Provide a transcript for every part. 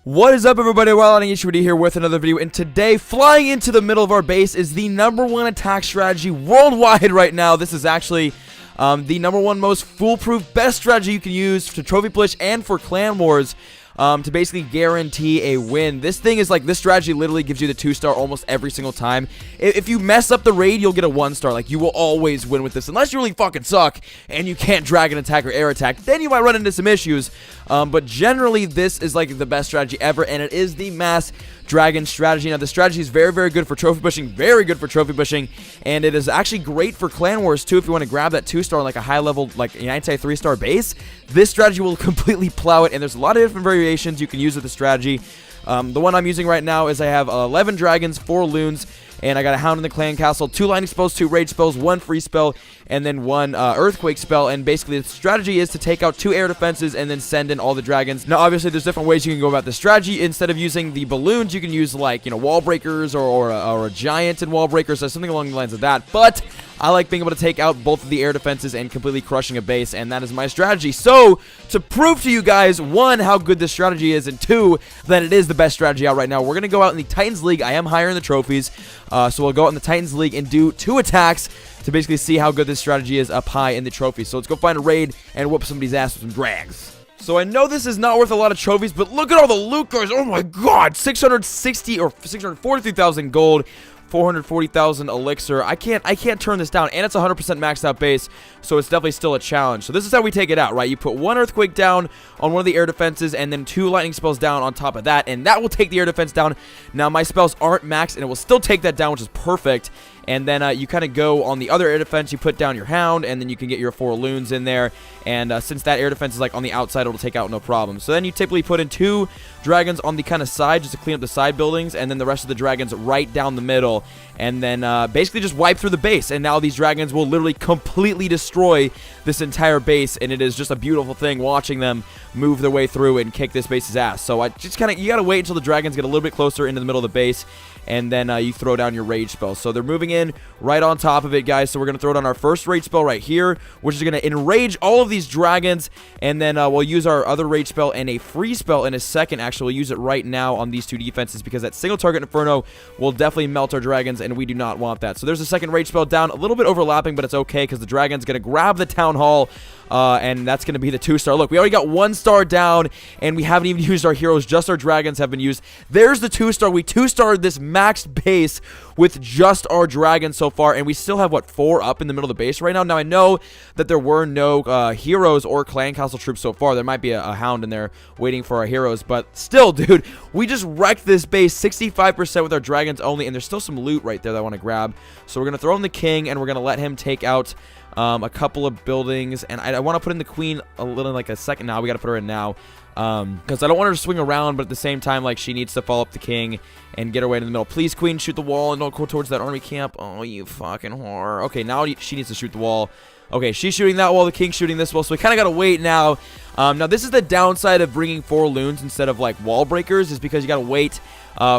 What is up, everybody? WildHD here with another video, and today, flying into the middle of our base is the #1 attack strategy worldwide right now. This is actually the #1 most foolproof, best strategy you can use to trophy push and for clan wars. To basically guarantee a win. This thing is like, this strategy literally gives you the 2-star almost every single time. If you mess up the raid, you'll get a 1-star. Like, you will always win with this, unless you really fucking suck and you can't dragon attack or air attack. Then you might run into some issues. But generally, this is like the best strategy ever, and it is the mass dragon strategy. Now, the strategy is very, very good for trophy pushing, and it is actually great for clan wars too. If you want to grab that 2-star, like a high level, like an anti-3-star base, this strategy will completely plow it. And there's a lot of different variations you can use with the strategy. The one I'm using right now is I have 11 dragons, 4 loons, and I got a hound in the clan castle, 2 lightning spells, 2 rage spells, 1 free spell, and then 1 earthquake spell. And basically the strategy is to take out 2 air defenses and then send in all the dragons. Now obviously there's different ways you can go about the strategy. Instead of using the balloons, you can use, like, you know, wall breakers or a giant in wall breakers, or something along the lines of that. But I like being able to take out both of the air defenses and completely crushing a base, and that is my strategy. So, to prove to you guys, 1, how good this strategy is, and 2, that it is the best strategy out right now, we're going to go out in the Titans League. I am higher in the trophies, so we'll go out in the Titans League and do 2 attacks to basically see how good this strategy is up high in the trophies. So let's go find a raid and whoop somebody's ass with some drags. So I know this is not worth a lot of trophies, but look at all the loot, guys. Oh my god, 660 or 643,000 gold. 440,000 elixir. I can't turn this down, and it's 100% maxed out base, so it's definitely still a challenge. So this is how we take it out, right? You put 1 earthquake down on one of the air defenses, and then 2 lightning spells down on top of that, and that will take the air defense down. Now my spells aren't maxed, and it will still take that down, which is perfect. And then you kind of go on the other air defense, you put down your hound, and then you can get your 4 loons in there. And since that air defense is like on the outside, it'll take out no problem. So then you typically put in 2 dragons on the kind of side just to clean up the side buildings, and then the rest of the dragons right down the middle. And then basically just wipe through the base. And now these dragons will literally completely destroy this entire base, and it is just a beautiful thing watching them move their way through and kick this base's ass. So I just kind of, you got to wait until the dragons get a little bit closer into the middle of the base, and then you throw down your rage spell. So they're moving in right on top of it, guys. So we're going to throw down our first rage spell right here, which is going to enrage all of these dragons. And then we'll use our other rage spell and a free spell in a second. Actually, we'll use it right now on these 2 defenses, because that single target inferno will definitely melt our dragons, and we do not want that. So there's a second rage spell down, a little bit overlapping, but it's okay, because the dragon's going to grab the town hall. And that's going to be the 2-star. Look, we already got 1 star down, and we haven't even used our heroes. Just our dragons have been used. There's the 2-star. We 2-starred this maxed base with just our dragons so far, and we still have, what, 4 up in the middle of the base right now? Now, I know that there were no heroes or clan castle troops so far. There might be a hound in there waiting for our heroes, but still, dude, we just wrecked this base 65% with our dragons only, and there's still some loot right there that I want to grab. So we're going to throw in the king, and we're going to let him take out a couple of buildings, and I want to put in the queen a little, like a second now. We got to put her in now, because I don't want her to swing around, but at the same time, like, she needs to follow up the king and get her way in the middle. Please, queen, shoot the wall and don't go towards that army camp. Oh, you fucking whore. Okay, now she needs to shoot the wall. Okay, she's shooting that wall, the king's shooting this wall, so we kind of got to wait now. Now, this is the downside of bringing 4 loons instead of, like, wall breakers, is because you got to wait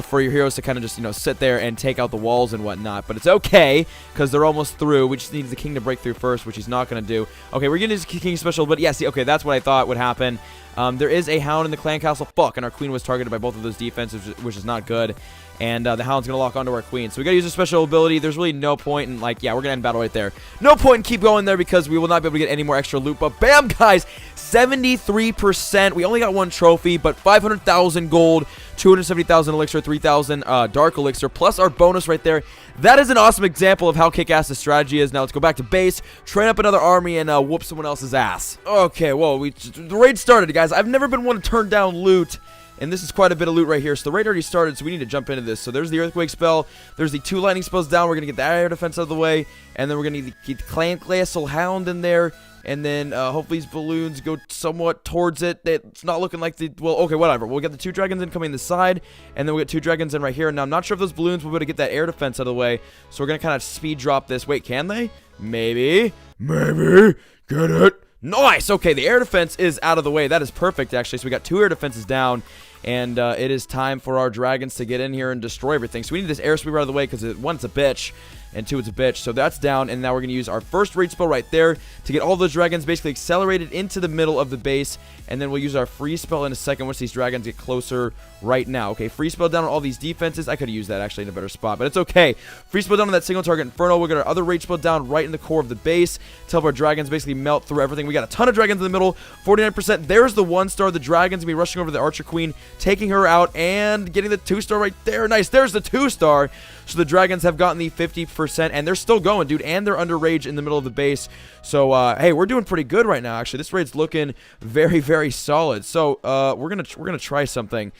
for your heroes to kind of just, you know, sit there and take out the walls and whatnot. But it's okay, because they're almost through. We just need the king to break through first, which he's not going to do. Okay, we're going to use king special, but yeah, see, okay, that's what I thought would happen. There is a hound in the clan castle. Fuck, and our queen was targeted by both of those defenses, which is not good. And the hound's going to lock onto our queen. So we got to use a special ability. There's really no point in, like, yeah, we're going to end battle right there. No point in keep going there, because we will not be able to get any more extra loot. But bam, guys, 73%. We only got 1 trophy, but 500,000 gold, 270,000 elixir, 3,000 dark elixir, plus our bonus right there. That is an awesome example of how kick-ass this strategy is. Now let's go back to base, train up another army, and whoop someone else's ass. Okay, well, the raid started, guys. I've never been one to turn down loot, and this is quite a bit of loot right here. So the raid already started, so we need to jump into this. So there's the earthquake spell. There's the 2 lightning spells down. We're going to get that air defense out of the way, and then we're going to get the ClansClash hound in there. And then hopefully these balloons go somewhat towards it. It's not looking like the... Well, okay, whatever. We'll get the 2 dragons in coming this side. And then we'll get 2 dragons in right here. Now, I'm not sure if those balloons will be able to get that air defense out of the way. So we're going to kind of speed drop this. Wait, can they? Maybe. Maybe. Get it? Nice. Okay, the air defense is out of the way. That is perfect, actually. So we got 2 air defenses down. and it is time for our dragons to get in here and destroy everything. So we need this airspeed out of the way because one, it's a bitch, and two, it's a bitch. So that's down, and now we're going to use our first rage spell right there to get all those dragons basically accelerated into the middle of the base, and then we'll use our freeze spell in a second once these dragons get closer right now. Okay, freeze spell down on all these defenses. I could have used that actually in a better spot, but it's okay. Freeze spell down on that single target Inferno. We'll get our other rage spell down right in the core of the base to help our dragons basically melt through everything. We got a ton of dragons in the middle, 49%. There's the 1-star. The dragon's going to be rushing over the Archer Queen, taking her out, and getting the 2-star right there. Nice. There's the 2-star. So the dragons have gotten the 50%, and they're still going, dude, and they're under rage in the middle of the base. So, hey, we're doing pretty good right now, actually. This raid's looking very, very solid. So, we're gonna try something.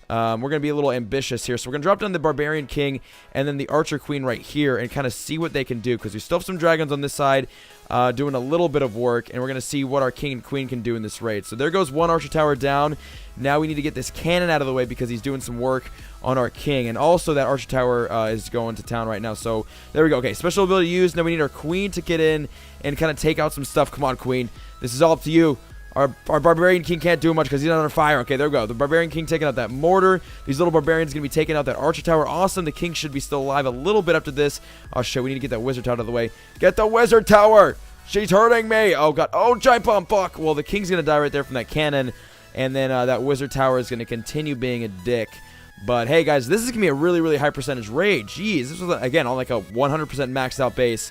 We're going to be a little ambitious here. So we're going to drop down the Barbarian King and then the Archer Queen right here and kind of see what they can do, because we still have some dragons on this side doing a little bit of work, and we're going to see what our King and Queen can do in this raid. So there goes one Archer Tower down. Now we need to get this cannon out of the way because he's doing some work on our King, and also that Archer Tower is going to town right now. So there we go. Okay, special ability used. Now we need our Queen to get in and kind of take out some stuff. Come on, Queen. This is all up to you. Our Barbarian King can't do much because he's not under fire. Okay, there we go. The Barbarian King taking out that mortar. These little Barbarians going to be taking out that Archer Tower. Awesome. The King should be still alive a little bit after this. Oh, shit. We need to get that Wizard Tower out of the way. Get the Wizard Tower. She's hurting me. Oh, God. Oh, Giant Bomb. Fuck. Well, the King's going to die right there from that cannon. And then that Wizard Tower is going to continue being a dick. But, hey, guys, this is going to be a really, really high percentage raid. Jeez. This was, again, on like a 100% maxed out base.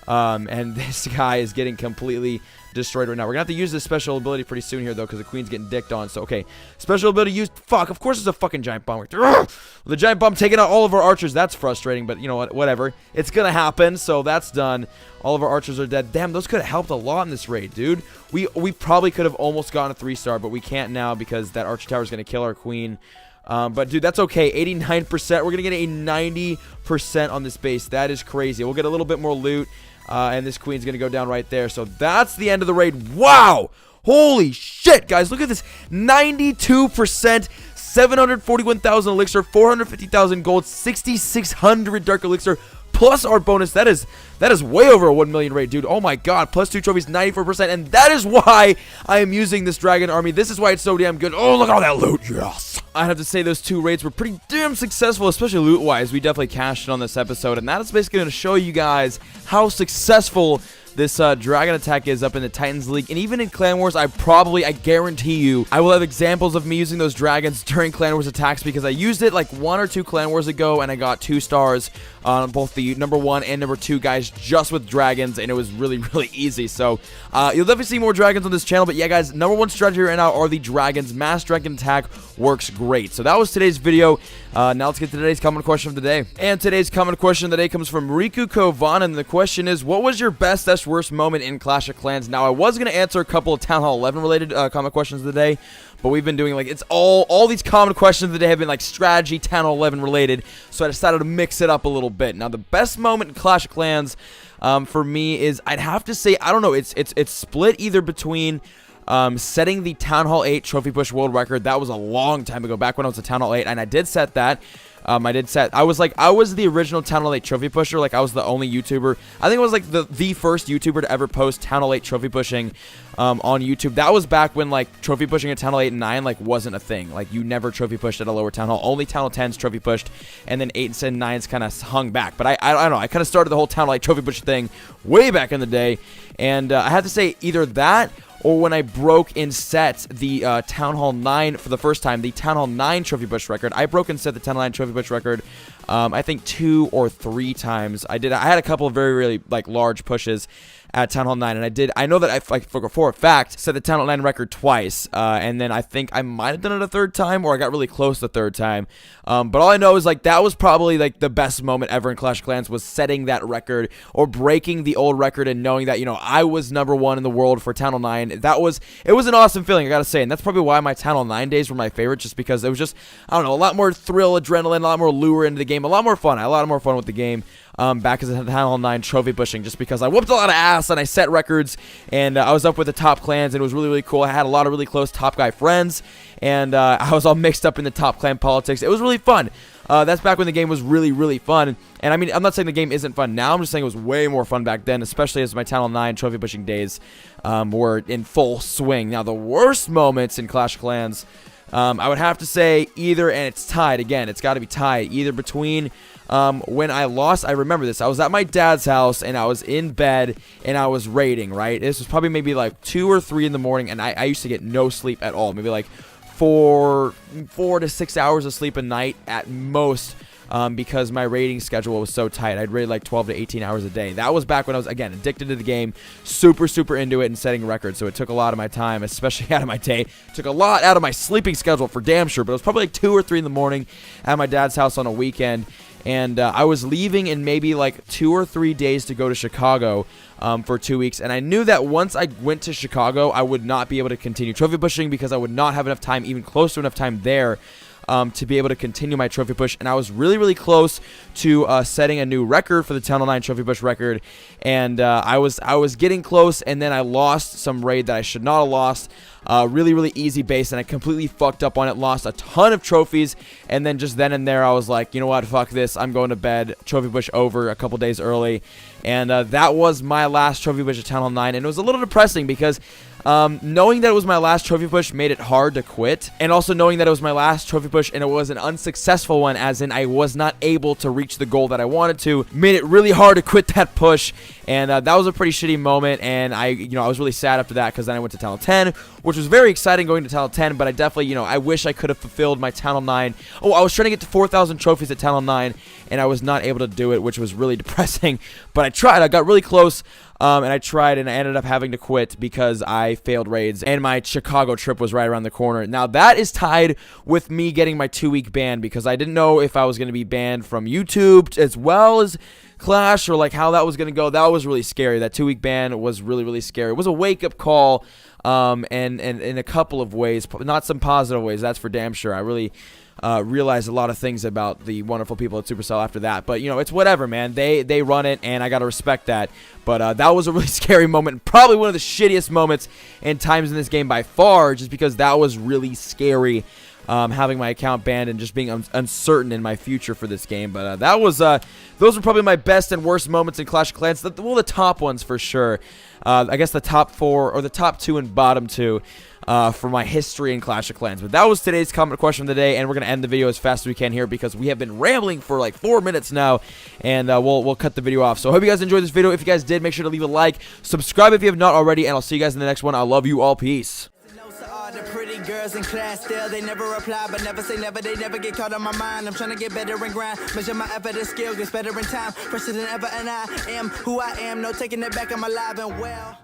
And this guy is getting completely destroyed right now. We're gonna have to use this special ability pretty soon here, though, because the Queen's getting dicked on. So, okay, special ability used. Fuck, of course it's a fucking Giant Bomb. The Giant Bomb taking out all of our archers. That's frustrating, but you know what? Whatever. It's gonna happen, so that's done. All of our archers are dead. Damn, those could have helped a lot in this raid, dude. We probably could have almost gotten a 3-star, but we can't now because that Archer Tower is gonna kill our Queen. But dude, that's okay. 89%. We're gonna get a 90% on this base. That is crazy. We'll get a little bit more loot. And this Queen's going to go down right there. So that's the end of the raid. Wow. Holy shit, guys. Look at this. 92%, 741,000 elixir, 450,000 gold, 6,600 dark elixir, plus our bonus. That is way over a 1 million raid, dude. Oh my god. Plus 2 trophies, 94%. And that is why I am using this dragon army. This is why it's so damn good. Oh, look at all that loot. Yes. I have to say those 2 raids were pretty damn successful, especially loot-wise. We definitely cashed it on this episode, and that is basically going to show you guys how successful this dragon attack is up in the Titans League. And even in Clan Wars, I guarantee you, I will have examples of me using those dragons during Clan Wars attacks, because I used it like 1 or 2 Clan Wars ago, and I got 2 stars on both the number 1 and number 2 guys just with dragons, and it was really, really easy. So you'll definitely see more dragons on this channel. But yeah, guys, number 1 strategy right now are the dragons. Mass dragon attack works great. So that was today's video. Now let's get to today's comment question of the day. And today's comment question of the day comes from Riku Kovan, and the question is, what was your best / worst moment in Clash of Clans? Now, I was going to answer a couple of Town Hall 11 related comment questions of the day, but we've been doing like, it's all these comment questions of the day have been like strategy Town Hall 11 related, so I decided to mix it up a little bit. Now, the best moment in Clash of Clans for me is, I'd have to say, I don't know, it's split either between setting the Town Hall 8 trophy push world record. That was a long time ago, back when I was a Town Hall 8, and I did set that. I was the original Town Hall 8 trophy pusher. Like, I was the only YouTuber. I think I was like the first YouTuber to ever post Town Hall 8 trophy pushing on YouTube. That was back when like trophy pushing at Town Hall 8 and 9 like wasn't a thing. Like, you never trophy pushed at a lower Town Hall. Only Town Hall 10s trophy pushed, and then 8s and 9s kind of hung back. But I don't know. I kind of started the whole Town Hall 8 trophy push thing way back in the day, and I have to say either that, or when I broke and set the Town Hall 9 for the first time, the Town Hall 9 trophy push record. I broke and set the Town Hall 9 trophy push record, I think 2 or 3 times. I had a couple of very, really like large pushes at Town Hall 9, and I know that I, like, for a fact, set the Town Hall 9 record twice, and then I think I might have done it a 3rd time, or I got really close the 3rd time, but all I know is, like, that was probably, like, the best moment ever in Clash of Clans, was setting that record, or breaking the old record, and knowing that, you know, I was number 1 in the world for Town Hall 9. It was an awesome feeling, I gotta say, and that's probably why my Town Hall 9 days were my favorite, just because it was just, I don't know, a lot more thrill, adrenaline, a lot more lure into the game, a lot more fun. I had a lot more fun with the game. Back as a Town Hall 9 trophy pushing, just because I whooped a lot of ass and I set records, and I was up with the top clans, and it was really, really cool. I had a lot of really close top guy friends, and I was all mixed up in the top clan politics. It was really fun. That's back when the game was really, really fun. And I mean, I'm not saying the game isn't fun now. I'm just saying it was way more fun back then, especially as my Town Hall 9 trophy pushing days were in full swing. Now, the worst moments in Clash of Clans, I would have to say either, and it's tied again. It's got to be tied either between when I lost. I remember this. I was at my dad's house and I was in bed and I was raiding. Right, this was probably maybe like 2 or 3 in the morning, and I used to get no sleep at all. Maybe like 4 to 6 hours of sleep a night at most. Because my raiding schedule was so tight. I'd raid like 12 to 18 hours a day. That was back when I was, again, addicted to the game, super into it and setting records. So it took a lot of my time, especially out of my day. It took a lot out of my sleeping schedule for damn sure. But it was probably like 2 or 3 in the morning at my dad's house on a weekend. And I was leaving in maybe like 2 or 3 days to go to Chicago for 2 weeks. And I knew that once I went to Chicago, I would not be able to continue trophy pushing because I would not have enough time, even close to enough time there, to be able to continue my trophy push. And I was really close to setting a new record for the Tunnel 9 trophy push record, and I was getting close, and then I lost some raid that I should not have lost. Really easy base, and I completely fucked up on it, lost a ton of trophies, and then just then and there I was like, you know what, fuck this, I'm going to bed. Trophy push over a couple days early, and that was my last trophy push at Tunnel 9, and it was a little depressing because knowing that it was my last trophy push made it hard to quit, and also knowing that it was my last trophy push and it was an unsuccessful one, as in I was not able to reach the goal that I wanted to, made it really hard to quit that push. And that was a pretty shitty moment, and I was really sad after that because then I went to Tunnel 10, which was very exciting going to Tunnel 10, but I definitely, I wish I could have fulfilled my Tunnel 9. Oh, I was trying to get to 4,000 trophies at Tunnel 9, and I was not able to do it, which was really depressing, but I tried. I got really close, and I tried, and I ended up having to quit because I failed raids, and my Chicago trip was right around the corner. Now, that is tied with me getting my 2-week ban because I didn't know if I was going to be banned from YouTube as well as Clash, or like how that was going to go. That was really scary. That 2-week ban was really scary. It was a wake-up call, and in a couple of ways, not some positive ways, that's for damn sure. I really realized a lot of things about the wonderful people at Supercell after that, but it's whatever, man. They run it, and I gotta respect that. But that was a really scary moment, and probably one of the shittiest moments and times in this game by far, just because that was really scary. Having my account banned and just being uncertain in my future for this game. But that was those were probably my best and worst moments in Clash of Clans. Well, the top ones for sure. I guess the top 4 or the top 2 and bottom 2 for my history in Clash of Clans. But that was today's comment question of the day, and we're gonna end the video as fast as we can here because we have been rambling for like 4 minutes now, and we'll cut the video off. So I hope you guys enjoyed this video. If you guys did, make sure to leave a like, subscribe if you have not already, and I'll see you guys in the next one. I love you all. Peace. The pretty girls in class still, they never reply, but never say never, they never get caught on my mind. I'm trying to get better and grind, measure my effort and skill, gets better in time, fresher than ever, and I am who I am, no taking it back, I'm alive and well.